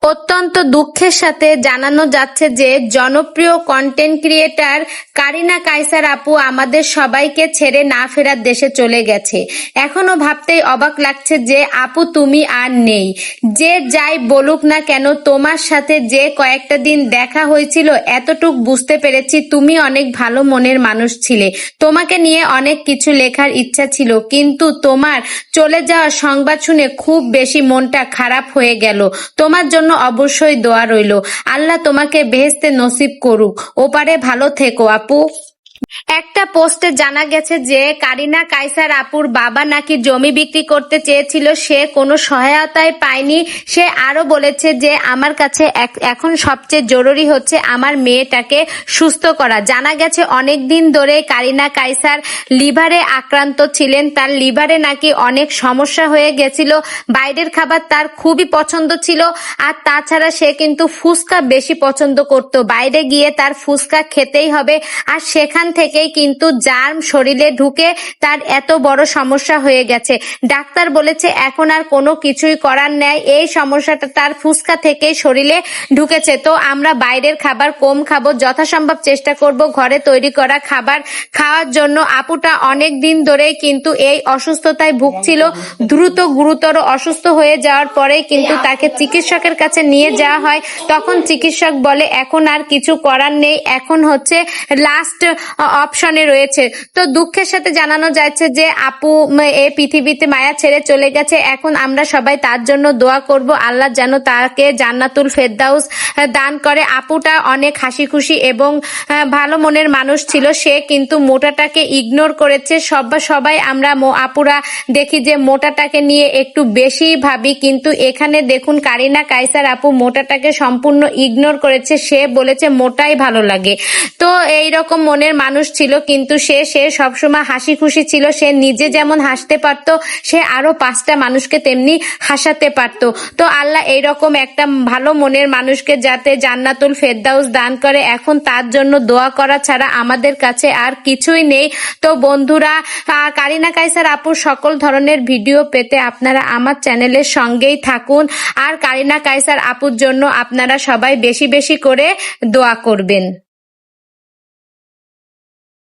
অত্যন্ত দুঃখের সাথে জানানো যাচ্ছে যে জনপ্রিয় কন্টেন্ট ক্রিয়েটর কারিনা কায়সার আপু আমাদের সবাইকে ছেড়ে না ফেরার দেশে চলে গেছে। এখনো ভাবতেই অবাক লাগছে যে আপু তুমি আর নেই। যে যাই বলুক না কেন, তোমার সাথে যে কয়েকটা দিন দেখা হয়েছিল এতটুক বুঝতে পেরেছি তুমি অনেক ভালো মনের মানুষ ছিলে। তোমাকে নিয়ে অনেক কিছু লেখার ইচ্ছা ছিল, কিন্তু তোমার চলে যাওয়ার সংবাদ শুনে খুব বেশি মনটা খারাপ হয়ে গেল। তোমার জন্য অবশ্যই দোয়া রইল। আল্লাহ তোমাকে বেহেশতে নসিব করুক। ওপারে ভালো থেকো আপু। একটা পোস্টে জানা গেছে যে কারিনা কায়সার আপুর বাবা নাকি জমি বিক্রি করতে চেয়েছিল, সে কোনো সহায়তাই পায়নি। সে আরো বলেছে যে আমার কাছে এখন সবচেয়ে জরুরি হচ্ছে আমার মেয়েটাকে সুস্থ করা। জানা গেছে অনেক দিন ধরে কারিনা কায়সার লিভারে আক্রান্ত ছিলেন, তার লিভারে নাকি অনেক সমস্যা হয়ে গেছিল। বাইরের খাবার তার খুবই পছন্দ ছিল, আর তাছাড়া সে কিন্তু ফুচকা বেশি পছন্দ করত। বাইরে গিয়ে তার ফুচকা খেতেই হবে, আর সেখান থেকেই কিন্তু জার্ম শরীরে ঢুকে তার এত বড় সমস্যা হয়ে গেছে। ডাক্তার বলেছে এখন আর কোনো কিছুই করার নেই, এই সমস্যাটা তার ফুসকা থেকেই শরীরে ঢুকেছে। তো আমরা বাইরের খাবার কম খাবো, যথাসম্ভব চেষ্টা করব ঘরে তৈরি করা খাবার খাওয়ার জন্য। আপুটা অনেক দিন ধরেই কিন্তু এই অসুস্থতায় ভুগছিল। দ্রুত গুরুতর অসুস্থ হয়ে যাওয়ার পরেই কিন্তু তাকে চিকিৎসকের কাছে নিয়ে যাওয়া হয়। তখন চিকিৎসক বলে এখন আর কিছু করার নেই, এখন হচ্ছে লাস্ট অপশনে রয়েছে। তো দুঃখের সাথে জানানো যাচ্ছে যে আপু এই পৃথিবীতে মায়া ছেড়ে চলে গেছে। এখন আমরা সবাই তার জন্য দোয়া করব, আল্লাহ যেন তাকে জান্নাতুল ফেরদাউস দান করে। আপুটা অনেক হাসি খুশি এবং ভালো মনের মানুষ ছিল, সে কিন্তু মোটাটাকে ইগনোর করেছে। সবাই আমরা আপুরা দেখি যে মোটাটাকে নিয়ে একটু বেশি ভাবি, কিন্তু এখানে দেখুন কারিনা কায়সার আপু মোটাটাকে সম্পূর্ণ ইগনোর করেছে। সে বলেছে মোটাই ভালো লাগে। তো এইরকম মনের মানুষ ছিল, কিন্তু সে সবসময় হাসি খুশি ছিল। সে নিজে যেমন হাসতে পারতো, সে আরো 5টা মানুষকে তেমনি হাসাতে পারতো। তো আল্লাহ এইরকম একটা ভালো মনের মানুষকে যাতে জান্নাতুল ফেরদাউস দান করে, এখন তার জন্য দোয়া করা ছাড়া আমাদের কাছে আর কিছুই নেই। তো বন্ধুরা, কারিনা কায়সার আপুর সকল ধরনের ভিডিও পেতে আপনারা আমার চ্যানেলের সঙ্গেই থাকুন, আর কারিনা কায়সার আপুর জন্য আপনারা সবাই বেশি বেশি করে দোয়া করবেন।